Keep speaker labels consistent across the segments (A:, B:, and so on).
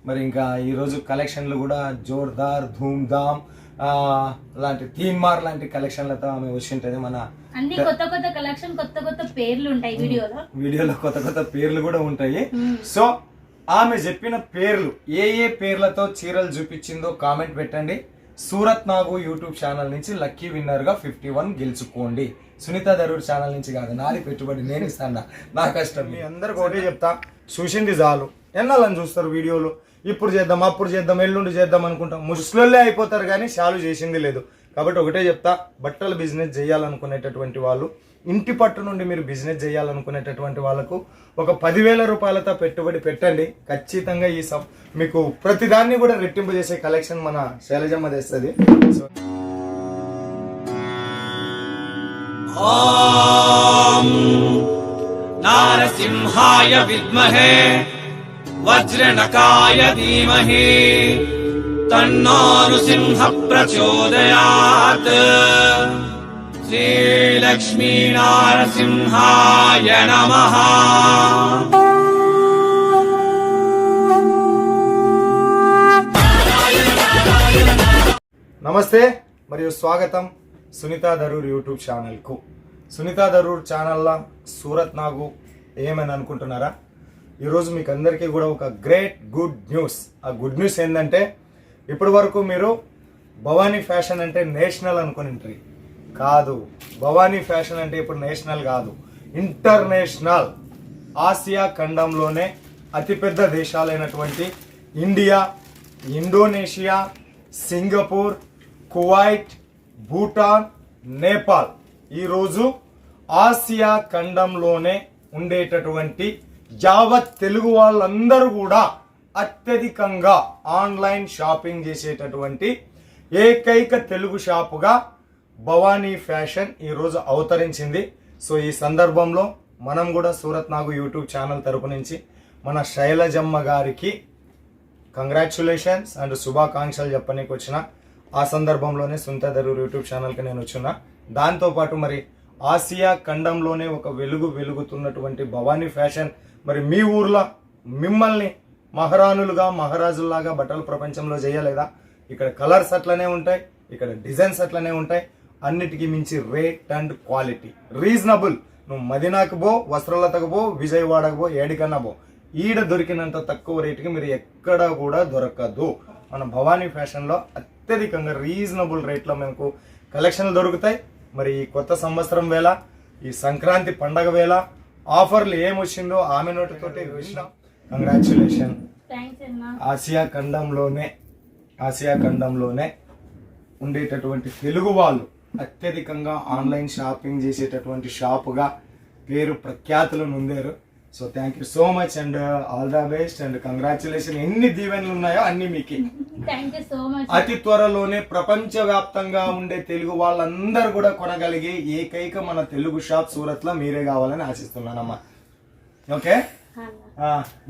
A: మరి ఇంకా ఈరోజు కలెక్షన్లు కూడా జోర్దార్ ధూమ్ ధామ్ లాంటి తీన్మార్ లాంటి కలెక్షన్లతో ఆమె వచ్చింటది. మన
B: అన్ని కొత్త కొత్త కలెక్షన్, కొత్త కొత్త పేర్లు ఉంటాయి వీడియోలో
A: కొత్త కొత్త పేర్లు కూడా ఉంటాయి. సో ఆమె చెప్పిన పేర్లు ఏ పేర్లతో చీరలు చూపించిందో కామెంట్ పెట్టండి. సూరత్ నాగు యూట్యూబ్ ఛానల్ నుంచి లక్కీ విన్నర్ గా 51 గెలుచుకోండి. సునీత దరూర్ ఛానల్ నుంచి కాదు, నాది పెట్టుబడి నేను ఇస్తాను, నా కష్టం. మీ అందరికి ఒకటే చెప్తా, చూసింది చాలు. ఎన్నాళ్ళని చూస్తారు వీడియోలు, ఇప్పుడు చేద్దాం అప్పుడు చేద్దాం ఎల్లుండి చేద్దాం అనుకుంటాం, ముస్లింలే అయిపోతారు కానీ చాలు చేసింది లేదు. కాబట్టి ఒకటే చెప్తా, బట్టల బిజినెస్ చేయాలనుకునేటటువంటి వాళ్ళు, ఇంటి పట్టు నుండి మీరు బిజినెస్ చేయాలనుకునేటటువంటి వాళ్ళకు ఒక 10,000 రూపాయలతో పెట్టుబడి పెట్టండి. ఖచ్చితంగా ఈ మీకు ప్రతిదాన్ని కూడా రెట్టింపు చేసే కలెక్షన్ మన శైలజమ్మ తెస్తుంది. సో
C: నారసింహాయ విద్మహే వజ్రనకాయ ధీమహి తన్నో నృసింహ ప్రచోదయాత్. శ్రీలక్ష్మీ నారసింహాయ నమః.
A: నమస్తే మరియు స్వాగతం సునీత దరూర్ యూట్యూబ్ ఛానల్కు. సునీత దరూర్ ఛానల్లో సూరత్ నాగు ఏమని అనుకుంటున్నారా? ఈరోజు మీకు అందరికీ కూడా ఒక గ్రేట్ గుడ్ న్యూస్. ఆ గుడ్ న్యూస్ ఏంటంటే, ఇప్పటి వరకు మీరు భవానీ ఫ్యాషన్ అంటే నేషనల్ అనుకుని కాదు. భవానీ ఫ్యాషన్ అంటే ఇప్పుడు నేషనల్ కాదు, ఇంటర్నేషనల్. ఆసియా ఖండంలోనే అతిపెద్ద దేశాలైనటువంటి India, Indonesia, Singapore, Kuwait, Bhutan, Nepal, ఈరోజు ఆసియా ఖండంలోనే ఉండేటటువంటి యావత్ తెలుగు వాళ్ళందరూ కూడా అత్యధికంగా ఆన్లైన్ షాపింగ్ చేసేటటువంటి ఏకైక తెలుగు షాపుగా భవానీ ఫ్యాషన్ ఈరోజు అవతరించింది. సో ఈ సందర్భంలో మనం కూడా సూరత్ నాగు యూట్యూబ్ ఛానల్ తరపు నుంచి మన శైలజమ్మ గారికి కంగ్రాచులేషన్స్ అండ్ శుభాకాంక్షలు చెప్పనీకి వచ్చిన. ఆ సందర్భంలోనే సునీత దరూర్ యూట్యూబ్ ఛానల్కి నేను వచ్చిన. దాంతోపాటు మరి ఆసియా ఖండంలోనే ఒక వెలుగుతున్నటువంటి భవానీ ఫ్యాషన్ మరి మీ ఊర్లో మిమ్మల్ని మహారాణులుగా మహారాజుల్లాగా బట్టల ప్రపంచంలో చేయలేదా? ఇక్కడ కలర్స్ అట్లనే ఉంటాయి, ఇక్కడ డిజైన్స్ అట్లనే ఉంటాయి. అన్నిటికీ మించి రేట్ అండ్ క్వాలిటీ రీజనబుల్. నువ్వు మదీనాకు పో, వస్త్రలతకు పో, విజయవాడకు పో, ఏడికన్నా పో, ఈడ దొరికినంత తక్కువ రేటుకి మీరు ఎక్కడ కూడా దొరకదు. మన భవానీ ఫ్యాషన్లో అత్యధికంగా రీజనబుల్ రేట్లో మనకు కలెక్షన్లు దొరుకుతాయి. మరి ఈ కొత్త సంవత్సరం వేళ, ఈ సంక్రాంతి పండగ వేళ ఆఫర్లు ఏమొచ్చిందో ఆమె నోటితోటే విషయం. కంగ్రాచులేషన్. ఆసియా ఖండంలోనే ఉండేటటువంటి తెలుగు వాళ్ళు అత్యధికంగా ఆన్లైన్ షాపింగ్ చేసేటటువంటి షాపుగా పేరు ప్రఖ్యాతులు నొందారు. So thank you so much and all the best and congratulation. ఎన్ని దీవెనలు ఉన్నాయో అన్ని మీకే. అతి త్వరలోనే ప్రపంచ వ్యాప్తంగా ఉండే తెలుగు వాళ్ళందరూ కూడా కొనగలిగే ఏకైక మన తెలుగు షాప్ సూరత్ లో మీరే కావాలని ఆశిస్తున్నానమ్మా. ఓకే,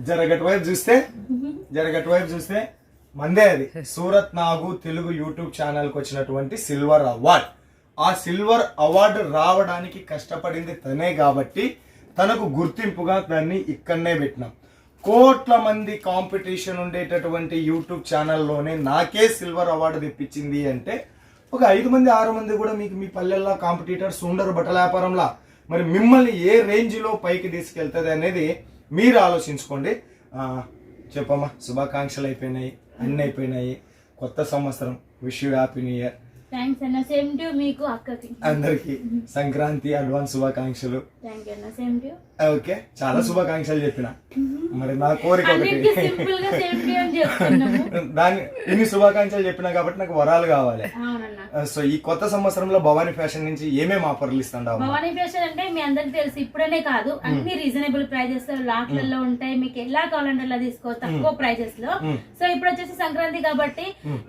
A: జరగటు వైపు చూస్తే మందే అది సూరత్ నాగు తెలుగు యూట్యూబ్ ఛానల్ కి వచ్చినటువంటి సిల్వర్ అవార్డ్. ఆ సిల్వర్ అవార్డు రావడానికి కష్టపడింది తనే కాబట్టి తనకు గుర్తింపుగా దాన్ని ఇక్కడనే పెట్టినాం. కోట్ల మంది కాంపిటీషన్ ఉండేటటువంటి యూట్యూబ్ ఛానల్లోనే నాకే సిల్వర్ అవార్డు తెప్పించింది అంటే ఒక 5 మంది 6 మంది కూడా మీకు మీ పల్లెల్లో కాంపిటీటర్స్ ఉండరు బట్టల వ్యాపారంలో. మరి మిమ్మల్ని ఏ రేంజ్లో పైకి తీసుకెళ్తుంది అనేది మీరు ఆలోచించుకోండి. చెప్పమ్మా, శుభాకాంక్షలు అయిపోయినాయి, అన్ని అయిపోయినాయి. కొత్త సంవత్సరం, wish you happy new year.
B: Thanks అన్న, సేమ్ టు మీకు అక్కకి
A: అందరికి సంక్రాంతి అడ్వాన్స్ శుభాకాంక్షలు.
B: థాంక్యూ అన్న, సేమ్ టు.
A: ఓకే, చాలా శుభాకాంక్షలు చెప్పిన. మరి నా కోరిక ఒకటి, దాన్ని ఇన్ని శుభాకాంక్షలు చెప్పినా కాబట్టి నాకు వరాలు కావాలి. సో ఈ కొత్త సంవత్సరంలో భవానీ ఫ్యాషన్ నుంచి ఏమేమి ఆఫర్లు ఇస్తాండావు?
B: భవానీ ఫ్యాషన్ అంటే మీ అందరికి తెలుసు, ఇప్పుడనే కాదు, అన్ని రీజనబుల్ ప్రైజెస్ లాట్లలో ఉంటాయి. మీకు ఎలా కావాలంటే అలా తీసుకో, తక్కువ ప్రైజెస్ లో. సో ఇప్పుడు వచ్చేసి సంక్రాంతి కాబట్టి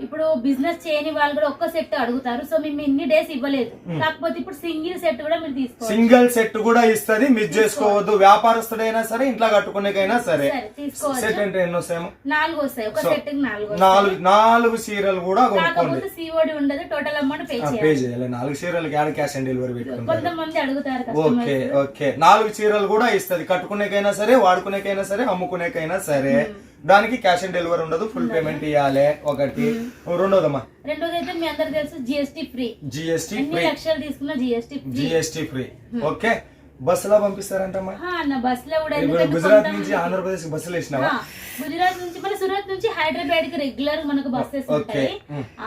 B: ఇప్పుడు బిజినెస్ చేయని వాళ్ళు కూడా ఒక్క సెట్ అడుగుతారు. సో మేము ఇన్ని డేస్ ఇవ్వలేదు, కాకపోతే ఇప్పుడు సింగిల్ సెట్ కూడా మీరు తీసుకోవచ్చు.
A: సింగిల్ సెట్ కూడా ఇస్తుంది, మిస్ చేసుకోవద్దు. వ్యాపారస్తుడైనా సరే, ఇంట్లో కట్టుకునేకైనా సరే సెట్ అంటే ఎన్ని వస్తాయేమో?
B: 4 వస్తాయి. ఒక సెట్
A: 4 చీరలు కూడా కొనుక్కోండి.
B: సిఓడి ఉండదు, టోటల్ అమౌంట్ పే
A: చేయాలి. 4 చీరలు క్యాష్ ఆన్ డెలివరీ పెట్టుకుంటారు
B: కొంతమంది అడుగుతారు.
A: ఓకే, 4 చీరలు కూడా ఇస్తుంది. కట్టుకునేకైనా సరే, వాడుకునేకైనా సరే, అమ్ముకునేకైనా సరే. దానికి క్యాష్ ఆన్ డెలివరీ ఉండదు, ఫుల్ పేమెంట్ ఇవ్వాలి ఒకటి. రెండోదమ్మా
B: రెండోది అయితే మీ అందరికి తెలుసు జిఎస్టీ ఫ్రీ.
A: జిఎస్టీ
B: ఎన్ని
A: ఫ్రీ,
B: లక్షలు తీసుకున్నా
A: జిఎస్టీ ఫ్రీ. ఓకే, బస్సులో పంపిస్తారంటమ్మా?
B: అన్న బస్ లో కూడా
A: ఇప్పుడు గుజరాత్ నుంచి ఆంధ్రప్రదేశ్ బస్సులు వేసినావా?
B: గుజరాత్ నుంచి మన సూరత్ నుంచి హైదరాబాద్ కి రెగ్యులర్ మనకు బస్సెస్ ఉంటాయి.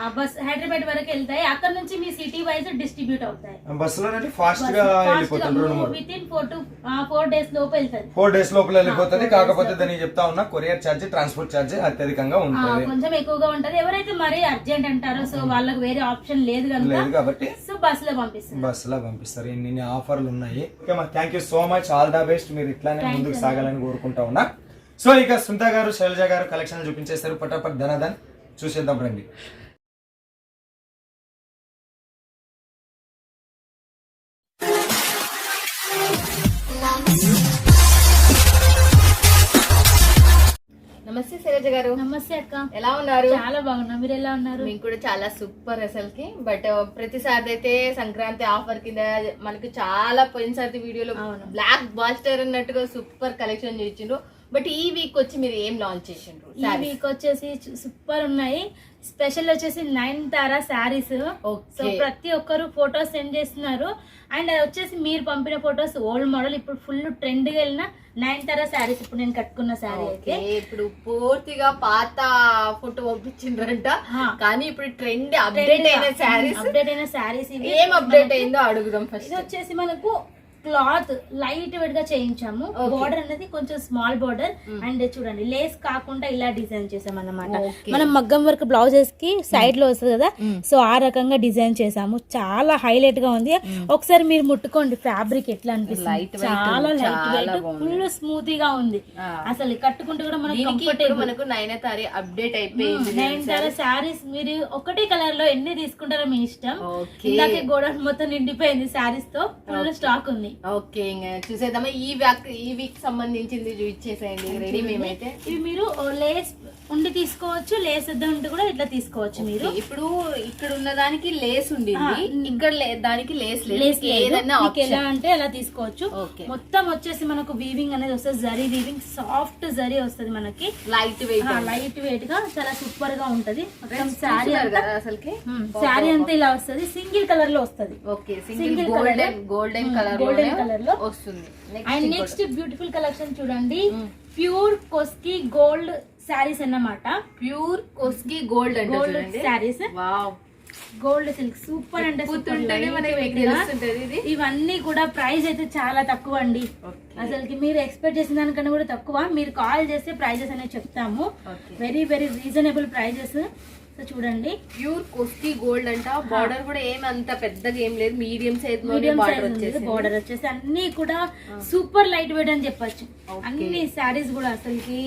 B: ఆ బస్ హైదరాబాద్ వరకు వెళ్తాయి, అక్కడ నుంచి మీ సిటీ వైజ్ డిస్ట్రిబ్యూట్ అవుతాయి.
A: బస్సులో ఫాస్ట్ గా వెళ్ళిపోతుంది,
B: విత్ ఇన్ 4 days లోపు వెళ్తాయి.
A: 4 days లోపల వెళ్ళిపోతుంది. కాకపోతే దానికి చెప్తా ఉన్నా కొరియర్ ఛార్జ్, ట్రాన్స్పోర్ట్ ఛార్జ్ అత్యధికంగా ఉంటుంది,
B: కొంచెం ఎక్కువగా ఉంటది. ఎవరైతే మరీ అర్జెంట్ అంటారో సో వాళ్ళకి వేరే ఆప్షన్ లేదు
A: కాబట్టి
B: సో బస్ లో పంపిస్తారు.
A: బస్సులో పంపిస్తారు. ఇన్ని ఆఫర్లు ఉన్నాయి. ఓకే మా, thank you so much, all the best. మీరు ఇట్లానే ముందుకు సాగాలని కోరుకుంటా ఉన్నా. సో ఇక సునీత గారు, శైలజ గారు కలెక్షన్ చూపించేస్తారు. పటాపట్ ధనధన్ చూసేద్దాం రండి.
D: నమస్తే శైలజ గారు.
B: నమస్తే అక్క,
D: ఎలా ఉన్నారు?
B: చాలా బాగున్నా, మీరు ఎలా ఉన్నారు?
D: మీకు కూడా చాలా సూపర్ అసలుకి. బట్ ప్రతిసారి అయితే సంక్రాంతి ఆఫర్ కింద మనకి చాలా పోయినసారి వీడియోలో బ్లాక్ బాస్టర్ అన్నట్టుగా సూపర్ కలెక్షన్ చేసిండ్రు. బట్ ఈ వీక్ వచ్చి మీరు ఏం లాంచ్ చేసిండ్రు?
B: ఈ వీక్ వచ్చేసి సూపర్ ఉన్నాయి. స్పెషల్ వచ్చేసి 9 శారీస్. సో ప్రతి ఒక్కరు ఫొటోస్ సెండ్ చేస్తున్నారు. అండ్ అది వచ్చేసి మీరు పంపిన ఫొటోస్ ఓల్డ్ మోడల్, ఇప్పుడు ఫుల్ ట్రెండ్ గా వెళ్ళిన 9 శారీస్. ఇప్పుడు నేను కట్టుకున్న శారీ అయితే
D: ఇప్పుడు పూర్తిగా పాత ఫోటో పంపించిండ్రంట, కానీ ఇప్పుడు ట్రెండ్ అప్డేట్ అయిన శారీస్ ఏం అప్డేట్ అయిందో అడుగుదాం ఫస్ట్.
B: ఇది వచ్చేసి మనకు క్లాత్ లైట్ వెయిట్ గా చేయించాము. బోర్డర్ అనేది కొంచెం స్మాల్ బోర్డర్. అండ్ చూడండి లేస్ కాకుండా ఇలా డిజైన్ చేసాం అన్నమాట. మనం మగ్గం వర్క్ బ్లౌజెస్ కి సైడ్ లో వస్తుంది కదా, సో ఆ రకంగా డిజైన్ చేసాము. చాలా హైలైట్ గా ఉంది. ఒకసారి మీరు ముట్టుకోండి ఫ్యాబ్రిక్ ఎట్లా అనిపిస్తుంది. చాలా లైట్ వెయిట్, ఫుల్ స్మూత్ గా ఉంది. అసలు కట్టుకుంటే కూడా
D: మనకు నైనతారి అప్డేట్ అయిపోయింది.
B: 9 శారీస్ మీరు ఒకటే కలర్ లో ఎన్ని తీసుకుంటారో మీ ఇష్టం. ఇందాకే గోడౌన్ మొత్తం నిండిపోయింది శారీస్ తో, ఫుల్ స్టాక్ ఉంది.
D: ఓకే, ఇంకా చూసేద్దామా. ఈ వీక్ సంబంధించింది చూపించేసేయండి రెడీ. మేమైతే
B: ఇవి మీరు లేస్ ఉండి తీసుకోవచ్చు, లేస్ ఉంటే కూడా ఇట్లా తీసుకోవచ్చు. మీరు
D: ఇప్పుడు ఇక్కడ ఉన్న దానికి లేస్ ఉండింది, ఇక్కడ దానికి లేస్
B: ఎలా అంటే అలా తీసుకోవచ్చు. మొత్తం వచ్చేసి మనకు వీవింగ్ అనేది వస్తుంది, జరీ వీవింగ్, సాఫ్ట్ జరీ వస్తుంది మనకి.
D: లైట్
B: వెయిట్ గా చాలా సూపర్ గా ఉంటది.
D: శారీ అసలుకి
B: శారీ అంతా ఇలా వస్తుంది, సింగిల్ కలర్ లో వస్తుంది.
D: సింగిల్ గోల్డెన్ కలర్
B: లో
D: వస్తుంది.
B: అండ్ నెక్స్ట్ బ్యూటిఫుల్ కలెక్షన్ చూడండి, ప్యూర్ కొస్కి గోల్డ్ శారీస్ అన్నమాట.
D: ప్యూర్ కొస్కి gold
B: sarees, gold silk super అంటే ఇవన్నీ కూడా ప్రైస్ అయితే చాలా తక్కువ అండి. అసలుకి మీరు ఎక్స్పెక్ట్ చేసిన దానికన్నా కూడా తక్కువ. మీరు కాల్ చేస్తే ప్రైజెస్ అనేది చెప్తాము. Very very reasonable prices. చూడండి
D: ప్యూర్ కొస్కి గోల్డ్ అంట. బార్డర్ కూడా ఏమంత పెద్దగా ఏం లేదు, మీడియం సైజ్
B: బార్డర్ వచ్చేసి అన్ని కూడా సూపర్ లైట్ వెయిట్ అని చెప్పొచ్చు. అన్ని శారీస్ కూడా అసలుకి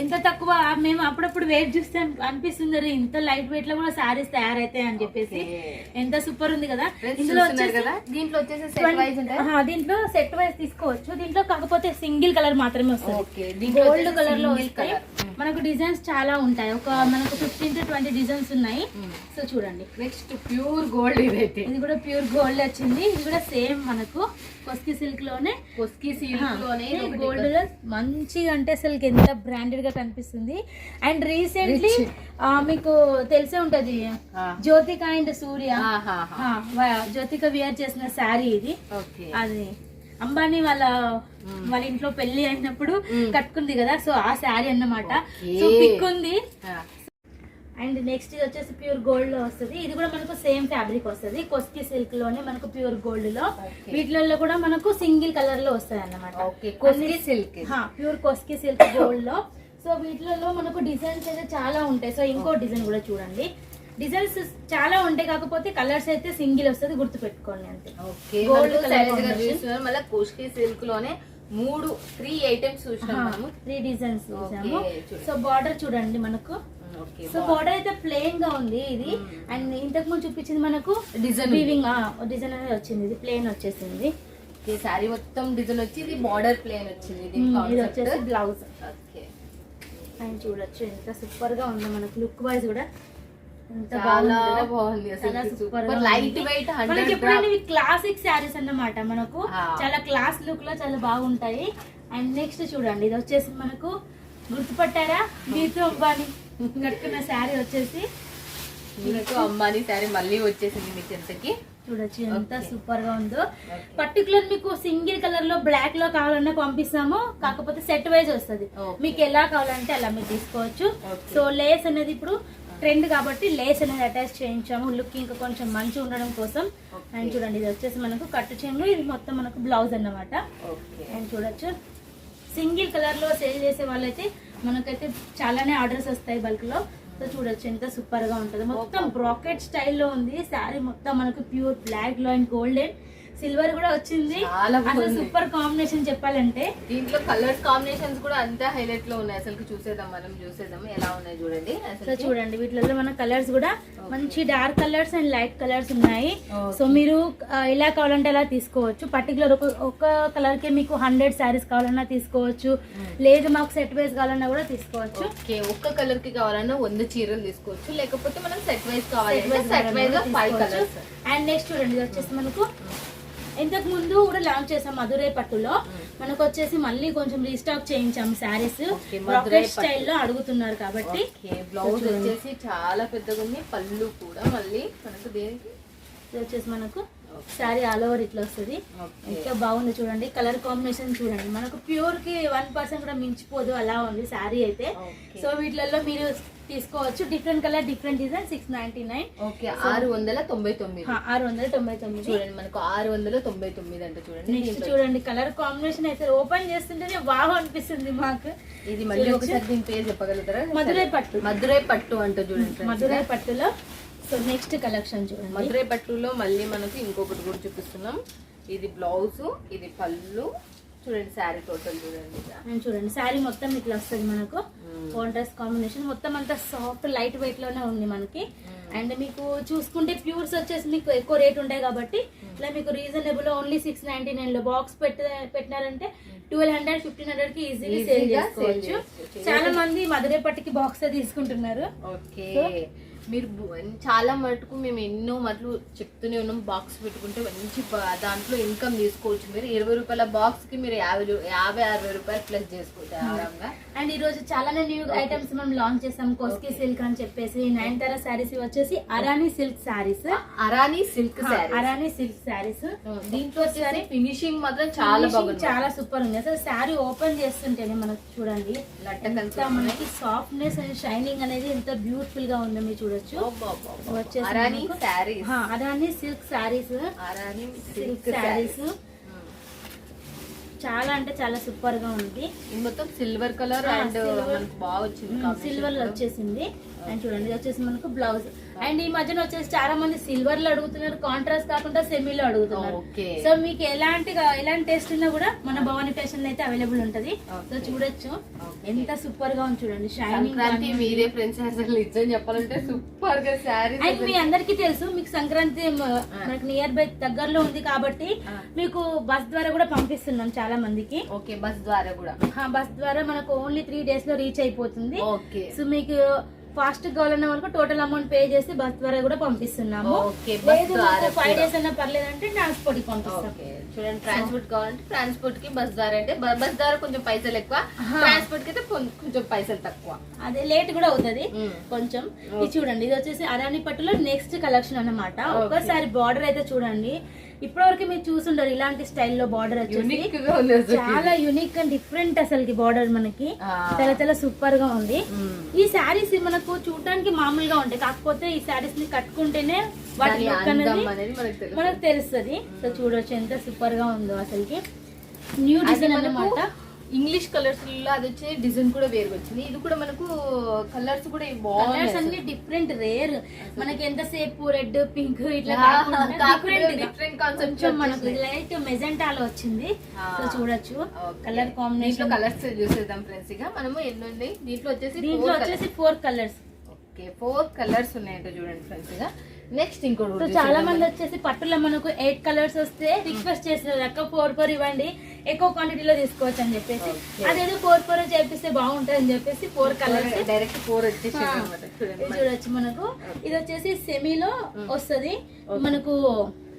B: ఎంత తక్కువ, మేము అప్పుడప్పుడు వెయిట్ చూస్తే అనిపిస్తుంది ఇంత లైట్ వెయిట్ లో కూడా శారీస్ తయారైతాయి అని చెప్పేసి. ఎంత సూపర్ ఉంది కదా.
D: దీంట్లో
B: సెట్ వైజ్ తీసుకోవచ్చు. దీంట్లో కాకపోతే సింగిల్ కలర్ మాత్రమే వస్తుంది, గోల్డ్ కలర్ లో వస్తాయి. మనకు డిజైన్స్ చాలా ఉంటాయి, మనకు 15 to 20 డిజైన్స్ ఉన్నాయి. సో చూడండి
D: నెక్స్ట్ ప్యూర్ గోల్డ్.
B: ఇది కూడా ప్యూర్ గోల్డ్ వచ్చింది. ఇది కూడా సేమ్ మనకు కొస్కి సిల్క్ లోనే గోల్డ్ లో మంచిగా అంటే అసలు ఎంత బ్రాండెడ్ గా కనిపిస్తుంది. అండ్ రీసెంట్లీ మీకు తెలిసే ఉంటది జ్యోతిక అండ్ సూర్య, జ్యోతిక వేర్ చేసిన శారీ ఇది. అది అంబానీ వాళ్ళ ఇంట్లో పెళ్లి అయినప్పుడు కట్టుకుంది కదా, సో ఆ శారీ అన్నమాట. సో పిక్ ఉంది. అండ్ నెక్స్ట్ ఇది వచ్చేసి ప్యూర్ గోల్డ్ లో వస్తుంది. ఇది కూడా మనకు సేమ్ ఫ్యాబ్రిక్ వస్తుంది, కొస్కి సిల్క్ లోనే మనకు ప్యూర్ గోల్డ్ లో. వీటిలో కూడా మనకు సింగిల్ కలర్ లో వస్తాయి అన్నమాట. ప్యూర్ కొస్కి సిల్క్ గోల్డ్ లో. సో వీటిలో మనకు డిజైన్స్ అయితే చాలా ఉంటాయి. సో ఇంకో డిజైన్ కూడా చూడండి, డిజైన్స్ చాలా ఉంటాయి, కాకపోతే కలర్స్ అయితే సింగిల్ వస్తుంది, గుర్తు పెట్టుకోండి అంతే.
D: గోల్డ్ కలర్ మళ్ళీ కొస్కి సిల్క్ లోనే 3 ఐటమ్స్ చూసాము,
B: 3 డిజైన్స్ చూసాము. సో బార్డర్ చూడండి మనకు. సో బార్డర్ అయితే ప్లెయిన్ గా ఉంది ఇది. అండ్ ఇంతకు ముందు చూపించింది మనకు డిజైన్ డిజైన్ అనేది వచ్చింది, ఇది ప్లెయిన్ వచ్చేసింది.
D: సారీ మొత్తం డిజైన్ వచ్చి ఇది బార్డర్ ప్లెయిన్ వచ్చింది.
B: ఇది వచ్చేసి బ్లౌజ్. అండ్ చూడొచ్చు ఎంత సూపర్ గా ఉంది మనకు, లుక్ వైజ్ కూడా
D: చాలా బాగుంది. లైట్ వెయిట్
B: మనకి ఎప్పుడైనా క్లాసిక్ శారీస్ అన్నమాట, మనకు చాలా క్లాస్ లుక్ లో చాలా బాగుంటాయి. అండ్ నెక్స్ట్ చూడండి ఇది వచ్చేసి మనకు గుర్తుపట్టారా? నీతో అంబానీ కట్టుకున్న శారీ వచ్చేసి
D: మీకు అంబానీ శారీ మళ్ళీ వచ్చేసింది మీ చెంతకి.
B: చూడొచ్చు ఎంత సూపర్ గా ఉందో. పర్టికులర్ మీకు సింగిల్ కలర్ లో బ్లాక్ లో కావాలన్నా పంపిస్తాము, కాకపోతే సెట్ వైజ్ వస్తుంది. మీకు ఎలా కావాలంటే అలా మీరు తీసుకోవచ్చు. సో లేస్ అనేది ఇప్పుడు ట్రెండ్ కాబట్టి లేస్ అనేది అటాచ్ చేయించాము, లుక్ ఇంకా కొంచెం మంచిగా ఉండడం కోసం. అండ్ చూడండి ఇది వచ్చేసి మనకు కట్టు చెంగు, ఇది మొత్తం మనకు బ్లౌజ్ అన్నమాట. అండ్ చూడొచ్చు సింగిల్ కలర్ లో సేల్ చేసే వాళ్ళైతే మనకైతే చాలానే ఆర్డర్స్ వస్తాయి బల్క్ లో. సో చూడొచ్చు ఎంత సూపర్ గా ఉంటుంది. మొత్తం బ్రాకెట్ స్టైల్లో ఉంది శారీ, మొత్తం మనకు ప్యూర్ బ్లాక్ లో అండ్ గోల్డెన్ సిల్వర్ కూడా వచ్చింది. అసలు సూపర్ కాంబినేషన్ చెప్పాలంటే.
D: దీంట్లో కలర్స్ కాంబినేషన్స్ కూడా అంతా హైలైట్ లో ఉన్నాయి. అసలు చూసేద్దాం ఎలా ఉన్నాయి చూడండి.
B: అసలు చూడండి వీటిలో మన కలర్స్ కూడా మంచి dark colours and light colours ఉన్నాయి. సో మీరు ఇలా కావాలంటే అలా తీసుకోవచ్చు. పర్టికులర్ ఒక కలర్ కే మీకు 100 శారీస్ కావాలన్నా తీసుకోవచ్చు, లేదు మాకు సెట్ వైజ్ కావాలన్నా కూడా తీసుకోవచ్చు.
D: ఒక్క కలర్ కి కావాలన్నా 100 చీరలు తీసుకోవచ్చు, లేకపోతే మనం సెట్ వైజ్ కావాలంటే set wise 5 colours.
B: And next చూడండి ఇది వచ్చేసి మనకు ఇంతకు ముందు కూడా లాంచ్ చేసాం మధురై పట్టులో, మనకు వచ్చేసి మళ్ళీ కొంచెం రీస్టాక్ చేయించాము శారీస్. బ్రాకెట్ స్టైల్లో అడుగుతున్నారు కాబట్టి.
D: బ్లౌజ్ వచ్చేసి చాలా పెద్దగా ఉంది, పళ్ళు కూడా మళ్ళీ మనకు దేనికి
B: ఇది వచ్చేసి మనకు శారీ ఆల్ ఓవర్ ఇట్లా వస్తుంది. ఇంకా బాగుంది చూడండి, కలర్ కాంబినేషన్ చూడండి, మనకు ప్యూర్ కి 1% కూడా మించిపోదు అలా ఉంది శారీ అయితే. సో వీటిలలో మీరు తీసుకోవచ్చు, డిఫరెంట్ కలర్ డిఫరెంట్ డిజైన్. 699. 699
D: చూడండి, మనకు 699 అంటే చూడండి.
B: నెక్స్ట్ చూడండి కలర్ కాంబినేషన్ అయితే ఓపెన్ చేస్తుంటేనే వావ్ అనిపిస్తుంది మాకు.
D: ఇది మళ్ళీ ఒకసారి దీని పేరు చెప్పగలుగుతారా?
B: మధురై పట్టు
D: అంటే చూడండి
B: మధురై పట్టులో. సో నెక్స్ట్ కలెక్షన్ చూడండి,
D: మధురై పట్టులో మళ్ళీ మనకి ఇంకొకటి కూడా చూపిస్తున్నాం. ఇది బ్లౌజ్, ఇది పళ్ళు. చూడండి శారీ టోటల్ చూడండి
B: శారీ మొత్తం ఇట్లా వస్తుంది మనకు. కాంట్రాస్ట్ కాంబినేషన్ మొత్తం అంతా సాఫ్ట్ లైట్ వెయిట్ లోనే ఉంది మనకి. అండ్ మీకు చూసుకుంటే ప్యూర్స్ వచ్చేసి మీకు ఎక్కువ రేట్ ఉంటాయి కాబట్టి ఇలా మీకు రీజనబుల్ ఓన్లీ 699 లో బాక్స్ పెట్టినారంటే 1200, 1500 కి ఈజీలీ సేల్ చేసుకోవచ్చు. చాలా మంది మధురై పట్టుకి బాక్స్ తీసుకుంటున్నారు.
D: ఓకే, మీరు చాలా మటుకు మేము ఎన్నో మట్లు చెప్తూనే ఉన్నాం, బాక్స్ పెట్టుకుంటే మంచి దాంట్లో ఇన్కమ్ తీసుకోవచ్చు. మీరు 20 రూపాయల బాక్స్ కి మీరు 50-60 రూపాయలు ప్లస్ చేసుకోవచ్చు ఆరాంగా.
B: అండ్ ఈ రోజు చాలానే న్యూ ఐటమ్స్ మనం లాంచ్ చేసాం. కోస్కి సిల్క్ అని చెప్పేసి 9 శారీస్ వచ్చేసి అరానీ సిల్క్ శారీస్.
D: అరానీ సిల్క్
B: శారీస్
D: దీంట్లో వచ్చేసి ఫినిషింగ్ మాత్రం చాలా బాగుంది,
B: చాలా సూపర్ ఉంది. అసలు శారీ ఓపెన్ చేస్తుంటేనే మనకు చూడండి మనకి సాఫ్ట్నెస్ అండ్ షైనింగ్ అనేది ఎంత బ్యూటిఫుల్ గా ఉందో మీరు చూడొచ్చు.
D: అరానీ
B: సిల్క్ శారీస్ చాలా అంటే చాలా సూపర్ గా ఉంది.
D: మొత్తం సిల్వర్ కలర్ అండ్ బాగా వచ్చింది,
B: సిల్వర్ వచ్చేసింది. అండ్ చూడండి ఇది వచ్చేసి మనకు బ్లౌజ్. అండ్ ఈ మధ్యన వచ్చేసి చాలా మంది సిల్వర్ లో అడుగుతున్నారు, కాంట్రాస్ట్ కాకుండా సెమీలో అడుగుతున్నారు. సో మీకు ఎలాంటి టేస్ట్ ఉన్నా కూడా మన భవానీ ఫ్యాషన్ అయితే అవైలబుల్ ఉంటది. సో చూడొచ్చు ఎంత సూపర్ గా ఉంది చూడండి, షైనింగ్.
D: మీరే ఫ్రెండ్స్ అసలు నిజం చెప్పాలంటే సూపర్ గా శారీ.
B: అండ్ మీ అందరికి తెలుసు మీకు సంక్రాంతి మనకు నియర్ బై దగ్గరలో ఉంది కాబట్టి మీకు బస్ ద్వారా కూడా పంపిస్తున్నాం చాలా మందికి.
D: ఓకే, బస్ ద్వారా
B: మనకు ఓన్లీ 3 days లో రీచ్ అయిపోతుంది.
D: ఓకే,
B: సో మీకు ఫాస్ట్ కావాలన్న వాళ్ళకి టోటల్ అమౌంట్ పే చేసి బస్ ద్వారా కూడా పంపిస్తున్నాము. లేదు 5 days అన్నా పర్లేదంటే ట్రాన్స్పోర్ట్ కి పంపిస్తాం.
D: చూడండి, ట్రాన్స్పోర్ట్ కావాలంటే ట్రాన్స్పోర్ట్ కి బస్ ద్వారా అంటే బస్ ద్వారా కొంచెం పైసలు ఎక్కువ, ట్రాన్స్పోర్ట్ కి అయితే కొంచెం పైసలు తక్కువ,
B: అదే లేట్ కూడా అవుతుంది కొంచెం. ఇది చూడండి ఇది వచ్చేసి అరానీ పట్టులో నెక్స్ట్ కలెక్షన్ అన్నమాట. ఒక్కసారి బార్డర్ అయితే చూడండి, ఇప్పటివరకు మీరు చూసుండరు ఇలాంటి స్టైల్లో బార్డర్ వచ్చేసి చాలా యూనిక్ అండ్ డిఫరెంట్. అసలు బార్డర్ మనకి చాలా సూపర్ గా ఉంది. ఈ శారీస్ మనకు చూడడానికి మామూలుగా ఉంటాయి, కాకపోతే ఈ శారీస్ ని కట్టుకుంటేనే వాటి లుక్ అనేది మనకు తెలుస్తుంది. సో చూడొచ్చు ఎంత సూపర్ గా ఉందో అసలుకి. న్యూ డిజైన్ అన్నమాట.
D: ఇంగ్లీష్ కలర్స్ లో అది వచ్చే డిజైన్ కూడా వేరుగా వచ్చింది. ఇది కూడా మనకు కలర్స్ కూడా
B: కలర్స్ అన్ని డిఫరెంట్ రేర్. మనకి ఎంతసేపు రెడ్ పింక్ ఇట్లా
D: డిఫరెంట్ కాన్సెప్ట్
B: మనకు లైట్ మెజెంటాలో వచ్చింది. సో చూడొచ్చు కలర్ కాంబినేషన్.
D: కలర్స్ చూసేద్దాం ఫ్రెండ్స్. ఇక మనము ఎన్ని ఉన్నాయి దీంట్లో వచ్చేసి
B: 4 కలర్స్.
D: ఓకే, 4 కలర్స్ ఉన్నాయంటే చూడండి ఫ్రెండ్స్. ఇక నెక్స్ట్ ఇంకోటి
B: చాలా మంది వచ్చేసి పట్టులో మనకు 8 కలర్స్ వస్తే రిక్వెస్ట్ చేస్తున్నారు అక్క 4 ఇవ్వండి. ఎక్కువ క్వాంటిటీలో తీసుకోవచ్చు అని చెప్పేసి అదేదో 4 చేపిస్తే బాగుంటుంది అని చెప్పేసి 4 కలర్స్
D: డైరెక్ట్ 4 వచ్చేసి అన్నమాట. చూడండి
B: చూడొచ్చు. మనకు ఇది వచ్చేసి సెమీలో వస్తది, మనకు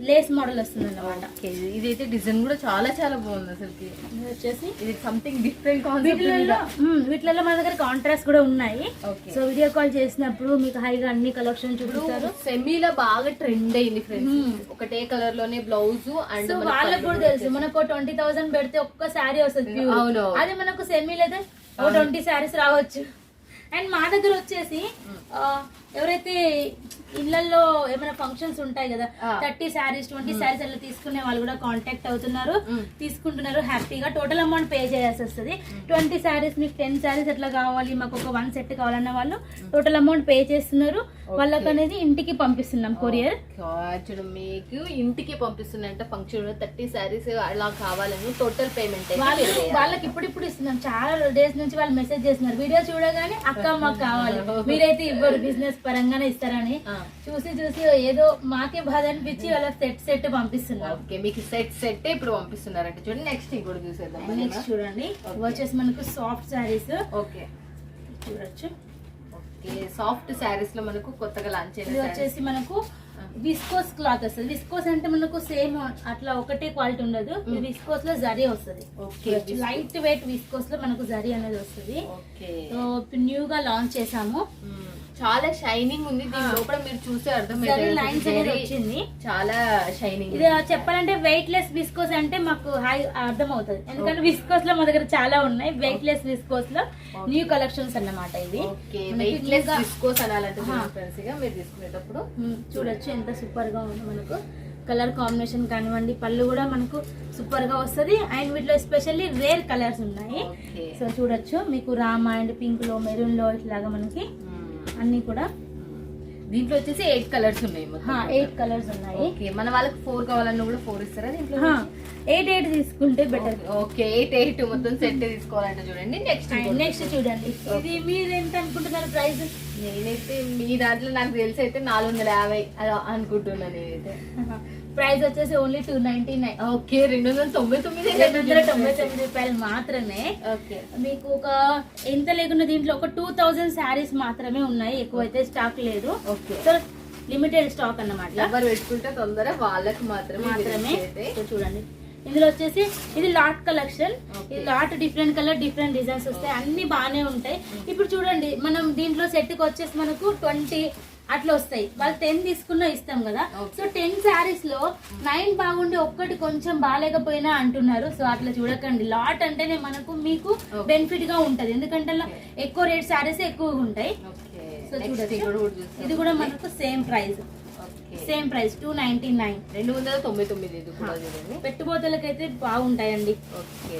B: లేస్ మోడల్ వస్తుంది అన్నమాట.
D: ఇదైతే డిజైన్ కూడా చాలా చాలా బాగుంది అసలుకి.
B: ఇది వచ్చేసి
D: ఇది సంథింగ్ డిఫరెంట్ కాన్సెప్ట్.
B: వీటిలలో మన దగ్గర కాంట్రాస్ట్ కూడా ఉన్నాయి. సో వీడియో కాల్ చేసినప్పుడు మీకు హైగా అన్ని కలెక్షన్ చూపిస్తారు.
D: సెమీలో బాగా ట్రెండ్ అయింది ఫ్రెండ్స్, ఒకటే కలర్ లోనే బ్లౌజ్ అండ్
B: సో వాళ్ళకి కూడా తెలుసు మనకు 20,000 పెడితే ఒక్క శారీ వస్తుంది.
D: అవును.
B: అదే మనకు సెమీలో అయితే 20 శారీస్ రావచ్చు. అండ్ మా దగ్గర వచ్చేసి ఎవరైతే ఇళ్లలో ఏమైనా ఫంక్షన్స్ ఉంటాయి కదా, 30 శారీస్ 20 శారీస్ అట్లా తీసుకునే వాళ్ళు కూడా కాంటాక్ట్ అవుతున్నారు, తీసుకుంటున్నారు హ్యాపీగా. టోటల్ అమౌంట్ పే చేయాల్సి వస్తుంది. 20 శారీస్ మీకు 10 శారీస్ ఎట్లా కావాలి, మాకు ఒక 1 సెట్ కావాలన్న వాళ్ళు టోటల్ అమౌంట్ పే చేస్తున్నారు. వాళ్ళకి అనేది ఇంటికి పంపిస్తున్నాం కొరియర్.
D: మీకు ఇంటికి పంపిస్తున్నంట ఫంక్షన్ 30 శారీస్ అలా కావాలని టోటల్ పేమెంట్
B: వాళ్ళకి ఇప్పుడు ఇస్తున్నాం. చాలా డేస్ నుంచి వాళ్ళు మెసేజ్ చేస్తున్నారు, వీడియో చూడగానే అక్క మాకు కావాలి, మీరైతే ఇవ్వరు బిజినెస్ పరంగానే ఇస్తారని. చూసి ఏదో మాకే బాధ అనిపించి వాళ్ళ సెట్ పంపిస్తున్నారు.
D: ఓకే, మీకు సెట్ ఇప్పుడు పంపిస్తున్నారంటే చూడండి. నెక్స్ట్ ఇంకోటి చూసేద్దాం.
B: నెక్స్ట్ చూడండి, వచ్చేసి మనకు సాఫ్ట్ శారీస్.
D: ఓకే,
B: చూడొచ్చు.
D: ఓకే, సాఫ్ట్ శారీస్ లో మనకు కొత్తగా లాంచ్
B: ఇది వచ్చేసి మనకు విస్కోస్ క్లాత్ వస్తుంది. విస్కోస్ అంటే మనకు సేమ్ అట్లా ఒకటే క్వాలిటీ ఉండదు. విస్కోస్ లో జరీ వస్తుంది. లైట్ వెయిట్ విస్కోస్ లో మనకు జరీ అనేది వస్తుంది. న్యూ గా లాంచ్ చేసాము.
D: చాలా షైనింగ్ ఉంది. దీని లోపల మీరు చూస్తే
B: వచ్చింది,
D: చాలా షైనింగ్.
B: ఇది చెప్పాలంటే వెయిట్ లెస్ విస్కోస్ అంటే మాకు అర్థం అవుతుంది, ఎందుకంటే విస్కోస్ లో మా దగ్గర చాలా ఉన్నాయి. వెయిట్ లెస్ విస్కోస్ లో న్యూ కలెక్షన్స్ అన్నమాట. ఇది
D: వెయిట్ లెస్ విస్కోస్ అనాలంటే మీరు తీసుకునేటప్పుడు
B: చూడొచ్చు ఎంత సూపర్ గా ఉంది. మనకు కలర్ కాంబినేషన్ కానివ్వండి, పళ్ళు కూడా మనకు సూపర్ గా వస్తుంది. అండ్ వీటిలో ఎస్పెషల్లీ రేర్ కలర్స్ ఉన్నాయి. సో చూడొచ్చు, మీకు రామా అండ్ పింక్ లో, మెరూన్ లో ఇట్లాగా మనకి అన్ని కూడా.
D: దీంట్లో వచ్చేసి 8 కలర్స్ ఉన్నాయి.
B: 8 కలర్స్ ఉన్నాయి.
D: మన వాళ్ళకి 4 కావాలన్నా కూడా 4 ఇస్తారా దీంట్లో?
B: 8 తీసుకుంటే బెటర్.
D: ఓకే, 8 మొత్తం సెట్ తీసుకోవాలంటే చూడండి.
B: నెక్స్ట్ చూడండి, ఇది మీరు ఎంత అనుకుంటున్నారు ప్రైస్?
D: నేనైతే మీ దాంట్లో నాకు తెలిసి అయితే 450 అలా అనుకుంటున్నాను నేనైతే.
B: ప్రైస్ వచ్చేసి ఓన్లీ 299.
D: ఓకే,
B: 299 రూపాయలు మాత్రమే.
D: ఓకే,
B: మీకు ఒక ఎంత లేకుండా దీంట్లో ఒక 2000 శారీస్ మాత్రమే ఉన్నాయి, ఎక్కువైతే స్టాక్ లేదు.
D: ఓకే,
B: సో లిమిటెడ్ స్టాక్ అన్నమాట.
D: ఎవరు పెట్టుకుంటే తొందర వాళ్ళకి మాత్రమే.
B: చూడండి, ఇందులో వచ్చేసి ఇది లాట్ కలెక్షన్. ఈ lot different colour different designs వస్తాయి, అన్ని బాగానే ఉంటాయి. ఇప్పుడు చూడండి, మనం దీంట్లో సెట్ కి వచ్చేసి మనకు 20 అట్లా వస్తాయి. వాళ్ళు 10 తీసుకున్నా ఇస్తాం కదా. సో 10 శారీస్ లో 9 బాగుండి ఒక్కటి కొంచెం బాగాలేకపోయినా అంటున్నారు. సో అట్లా చూడకండి, లాట్ అంటేనే మనకు మీకు బెనిఫిట్ గా ఉంటది, ఎందుకంటే ఎక్కువ రేట్ శారీస్ ఎక్కువగా ఉంటాయి. సో చూడొచ్చు, ఇది కూడా మనకు సేమ్ ప్రైస్ 299.
D: 299.
B: పెట్టుబోతులకైతే బాగుంటాయండి.
D: ఓకే,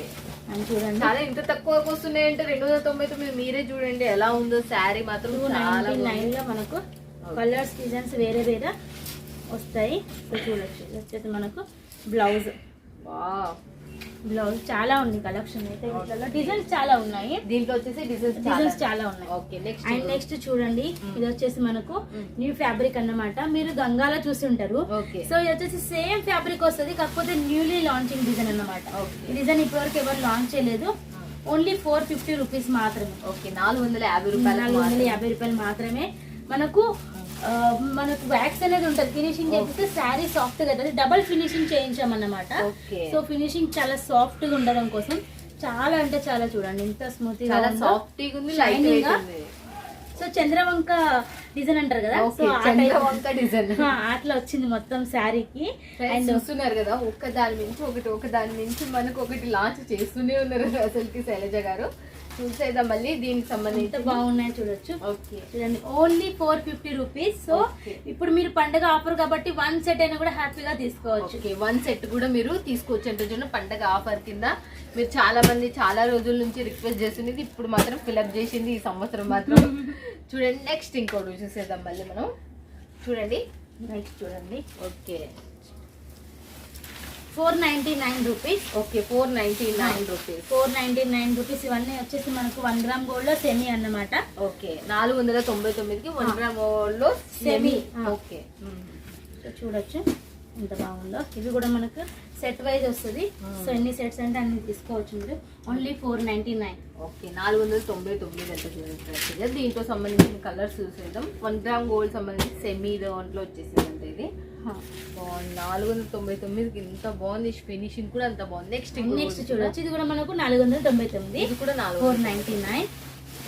B: చూడండి
D: చాలా ఇంత తక్కువకి వస్తున్నాయంటే 299. మీరే చూడండి ఎలా ఉందో శారీ మాత్రం.
B: 299 లో మనకు కలర్స్ డిజైన్స్ వేరే వేరే వస్తాయి. సో చూడొచ్చు, వచ్చేసి మనకు బ్లౌజ్. బ్లౌజ్ చాలా ఉంది కలెక్షన్ అయితే. డిజైన్స్ చాలా ఉన్నాయి.
D: దీంట్లో వచ్చేసి
B: డిజైన్స్ చాలా ఉన్నాయి.
D: ఓకే,
B: అండ్ నెక్స్ట్ చూడండి, ఇది వచ్చేసి మనకు న్యూ ఫ్యాబ్రిక్ అన్నమాట. మీరు గంగాలో చూసి ఉంటారు. సో ఇది వచ్చేసి సేమ్ ఫ్యాబ్రిక్ వస్తుంది, కాకపోతే న్యూలీ లాంచింగ్ డిజైన్ అన్నమాట. ఈ డిజైన్ ఇప్పటివరకు ఎవరు లాంచ్ చేయలేదు. ఓన్లీ 450 రూపీస్ మాత్రమే.
D: ఓకే, 450
B: రూపాయలు మాత్రమే. మనకు వ్యాక్స్ అనేది ఉంటుంది, ఫినిషింగ్ చేస్తే శారీ సాఫ్ట్ గా డబల్ ఫినిషింగ్ చేయించామన్నమాట. సో ఫినిషింగ్ చాలా సాఫ్ట్ గా ఉండడం కోసం చాలా అంటే చాలా చూడండి ఎంత స్మూత్ గా షైనింగ్ గా. సో చంద్రవంక డిజైన్ అంటారు కదా, సో అట్లా వచ్చింది మొత్తం శారీకి.
D: అండ్ చూస్తున్నారు కదా, ఒకదాని మించి మనకు ఒకటి లాంచ్ చేస్తూనే ఉన్నారు అసలుకి శైలజ గారు. చూసేద్దాం మళ్ళీ దీనికి సంబంధించి
B: బాగున్నాయి చూడొచ్చు. చూడండి, ఓన్లీ 450 రూపీస్. సో ఇప్పుడు మీరు పండగ ఆఫర్ కాబట్టి 1 సెట్ అయినా కూడా హ్యాపీగా తీసుకోవచ్చు.
D: 1 సెట్ కూడా మీరు తీసుకోవచ్చు అంటే చూడండి, పండగ ఆఫర్ కింద. మీరు చాలా మంది చాలా రోజుల నుంచి రిక్వెస్ట్ చేస్తున్నది, ఇప్పుడు మాత్రం ఫిల్అప్ చేసింది ఈ సంవత్సరం మాత్రం. చూడండి, నెక్స్ట్ ఇంకోటి చూసేద్దాం మళ్ళీ మనం. చూడండి,
B: నెక్స్ట్ చూడండి.
D: Okay,
B: 499 rupees.
D: Okay, 499 rupees.
B: 499 rupees. ఇవన్నీ వచ్చేసి మనకు 1 గ్రామ్ గోల్డ్ లో సెమీ అన్నమాట.
D: ఓకే, 499కి 1 గ్రామ్ గోల్డ్ లో సెమీ. ఓకే,
B: చూడొచ్చు, ఎంత బాగుందో. ఇవి కూడా మనకు సెట్ వైజ్ వస్తుంది. సో ఎన్ని సెట్స్ అంటే అన్ని తీసుకోవచ్చు మీరు. ఓన్లీ 499.
D: ఓకే 499 అంటే చూడండి. దీంట్లో సంబంధించిన కలర్స్ చూసేద్దాం. 1 గ్రామ్ గోల్డ్ సంబంధించి సెమీ దాంట్లో వచ్చేసింది అంటే ఇది బాగుంది. 499కి ఇంత బాగుంది. ఫినిషింగ్ కూడా అంత బాగుంది. నెక్స్ట్
B: చూడొచ్చు, ఇది కూడా మనకు 499.
D: ఇది కూడా
B: 499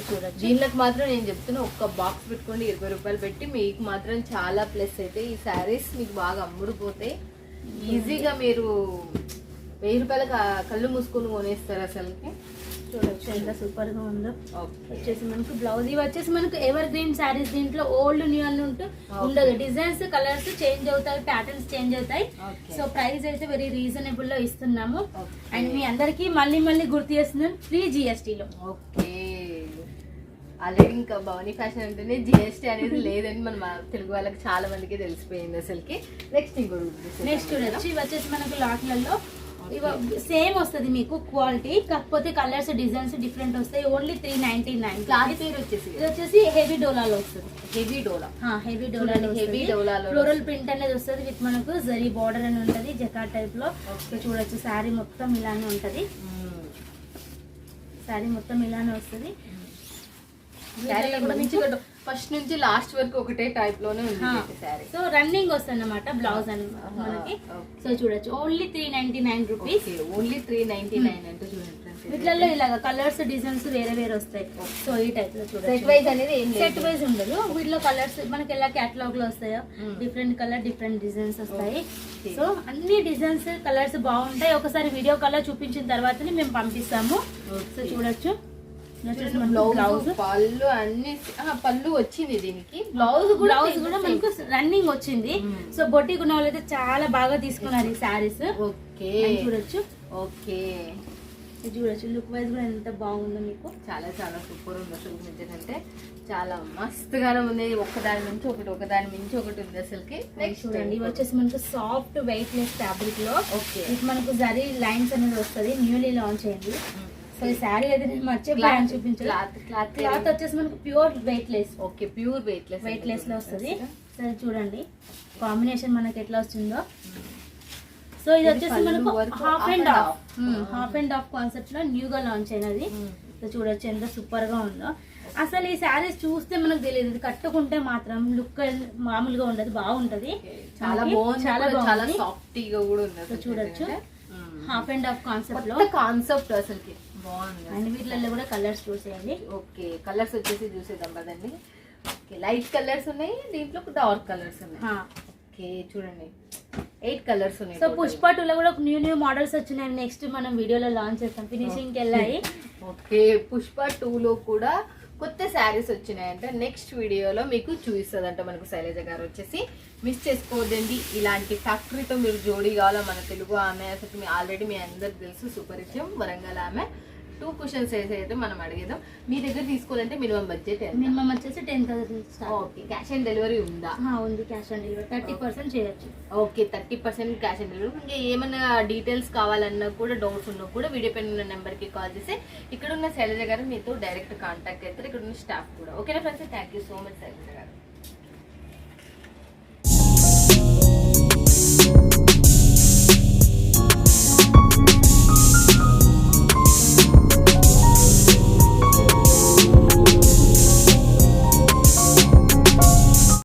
B: చూడొచ్చు.
D: దీనికి మాత్రం నేను చెప్తున్నా ఒక్క బాక్స్ పెట్టుకోండి 20 రూపాయలు పెట్టి, మీకు మాత్రం చాలా ప్లస్ అయితే ఈ శారీస్ మీకు బాగా అమ్ముడుపోతాయి. ఈజీగా మీరు 1000 రూపాయల కళ్ళు మూసుకొని కొనేస్తారు అసలుకి.
B: చూడొచ్చు ఎంత సూపర్ గా ఉందో. వచ్చేసి మనకు బ్లౌజ్ ఇవి వచ్చేసి మనకు ఎవర్ గ్రీన్ శారీస్. దీంట్లో ఓల్డ్ న్యూ అని ఉండదు. డిజైన్స్ కలర్స్ చేంజ్ అవుతాయి, ప్యాటర్న్స్ చేంజ్ అవుతాయి. సో ప్రైస్ అయితే వెరీ రీజనబుల్ లో ఇస్తున్నాము. అండ్ మీ అందరికి మళ్ళీ గుర్తు చేస్తున్నాను, ఫ్రీ GST లో.
D: ఓకే ఆల్రెడీ ఇంకా భవానీ ఫ్యాషన్ అంటేనే GST అనేది లేదని మన తెలుగు వాళ్ళకి చాలా మందికి తెలిసిపోయింది అసలుకి. నెక్స్ట్
B: నెక్స్ట్ చూడొచ్చు, ఇవి వచ్చేసి మనకు లాట్లలో సేమ్ వస్తుంది మీకు క్వాలిటీ, కాకపోతే కలర్స్ డిజైన్స్ డిఫరెంట్ వస్తాయి. ఓన్లీ 399.
D: క్లాత్ పేరు వచ్చేసి
B: ఇది వచ్చేసి హెవీ డోలాలో వస్తుంది.
D: హెవీ డోలా
B: హెవీ డోలాలో ఫ్లోరల్ ప్రింట్ అనేది వస్తుంది విత్ మనకు జరీ బార్డర్ అని ఉంటది జకార్డ్ టైప్ లో. చూడొచ్చు శారీ మొత్తం ఇలానే ఉంటది. శారీ మొత్తం ఇలానే వస్తుంది.
D: ఫస్ట్ నుంచి లాస్ట్ వరకు ఒకటే టైప్ లోనే ఉంది సారీ.
B: సో రన్నింగ్ వస్తుంది అన్నమాట బ్లౌజ్ అని మనకి. సో చూడొచ్చు ఓన్లీ 399 రూపీస్.
D: ఓన్లీ 399 అంటే చూడండి.
B: వీటిలో ఇలాగా కలర్స్ డిజైన్స్ వేరే వస్తాయి. సో ఈ టైప్ లో చూడండి.
D: సెట్ వైజ్ అనేది
B: సెట్ వైజ్ ఉండదు. వీటిలో కలర్స్ మనకి ఎలా కేటలాగ్ లో వస్తాయో డిఫరెంట్ కలర్ డిఫరెంట్ డిజైన్స్ వస్తాయి. సో అన్ని డిజైన్స్ కలర్స్ బాగుంటాయి. ఒకసారి వీడియో కలర్ చూపించిన తర్వాతనే మేము పంపిస్తాము. సో చూడొచ్చు.
D: బ్లౌజ్ పళ్ళు అన్ని పళ్ళు వచ్చింది. దీనికి
B: బ్లౌజ్ కూడా మనకు రన్నింగ్ వచ్చింది. సో బొటిక్ ఉన్న వాళ్ళు అయితే చాలా బాగా తీసుకున్నారు ఈ శారీస్.
D: ఓకే
B: చూడొచ్చు.
D: ఓకే
B: చూడొచ్చు లుక్ వైజ్ కూడా ఎంత బాగుందో మీకు.
D: చాలా చాలా సూపర్ ఉంది అసలు. నిజంటే చాలా మస్తుగానే ఉంది. ఒకదాని నుంచి ఒకటి ఉంది అసలుకి.
B: నెక్స్ట్ చూడండి, ఇవి వచ్చేసి మనకు సాఫ్ట్ వెయిట్ లెస్ ఫ్యాబ్రిక్ లో మనకు జరీ లైన్స్ అనేది వస్తుంది. న్యూలీ లాంచ్ అయింది. సో ఈ శారీ అయితే నేను మర్చిపోయాను చూపించాను. క్లాత్ వచ్చేసి మనకు pure weight less.
D: Okay pure weight less
B: లో వస్తుంది. సరే చూడండి కాంబినేషన్ మనకి ఎట్లా వస్తుందో. సో ఇది వచ్చేసి మనకు హాఫ్ అండ్ హాఫ్ కాన్సెప్ట్ లో న్యూగా లాంచ్ అయినది. సో చూడొచ్చు ఎంత సూపర్ గా ఉందో. అసలు ఈ శారీస్ చూస్తే మనకు తెలియదు, ఇది కట్టుకుంటే మాత్రం లుక్ మామూలుగా ఉండదు, బాగుంటది.
D: చాలా బాగుంది. సాఫ్టీగా కూడా ఉంది.
B: సో చూడొచ్చు హాఫ్ అండ్ హాఫ్ కాన్సెప్ట్ లో
D: కాన్సెప్ట్ అసలుకి బాగుంది.
B: అండ్ వీటిలలో కూడా కలర్స్ చూసేయండి.
D: ఓకే కలర్స్ వచ్చేసి చూసేద్దాం కదండి. ఓకే లైట్ కలర్స్ ఉన్నాయి, దీంట్లో డార్క్ కలర్స్ ఉన్నాయి. ఓకే చూడండి 8 కలర్స్ ఉన్నాయి.
B: సో పుష్ప 2లో కూడా న్యూ మోడల్స్ వచ్చినాయి. నెక్స్ట్ మనం వీడియోలో లాంచ్ చేస్తాం. ఫినిషింగ్ కి వెళ్ళాయి.
D: ఓకే పుష్ప 2లో కూడా కొత్త శారీస్ వచ్చినాయంట. నెక్స్ట్ వీడియోలో మీకు చూపిస్తుందంట మనకు శైలజ గారు వచ్చేసి. మిస్ చేసుకోవద్దండి. ఇలాంటి ఫ్యాక్టరీతో మీరు జోడీ కావాలా. మన తెలుగు ఆమె అసలు ఆల్రెడీ మీ అందరికి తెలుసు సుపరిచయం. వరంగల్ ఆమె 2 క్వశ్చన్స్ అయితే మనం అడిగేద్దాం. మీ దగ్గర తీసుకోవాలంటే మినిమం బడ్జెట్
B: మినిమం వచ్చేసి 10,000.
D: ఓకే క్యాష్ ఆన్ డెలివరీ ఉందా?
B: ఉంది క్యాష్ ఆన్ డెలివరీ 30% చేయొచ్చు.
D: Okay 30% cash on delivery. ఇంకా ఏమైనా డీటెయిల్స్ కావాలన్నా కూడా డౌట్స్ ఉన్నా కూడా వీడియో పైన ఉన్న నెంబర్కి కాల్ చేసి ఇక్కడ ఉన్న శైలజ గారు మీతో డైరెక్ట్ కాంటాక్ట్ అవుతారు. ఇక్కడ ఉన్న స్టాఫ్ కూడా. ఓకేనా friends, thank you so much Shailaja గారు.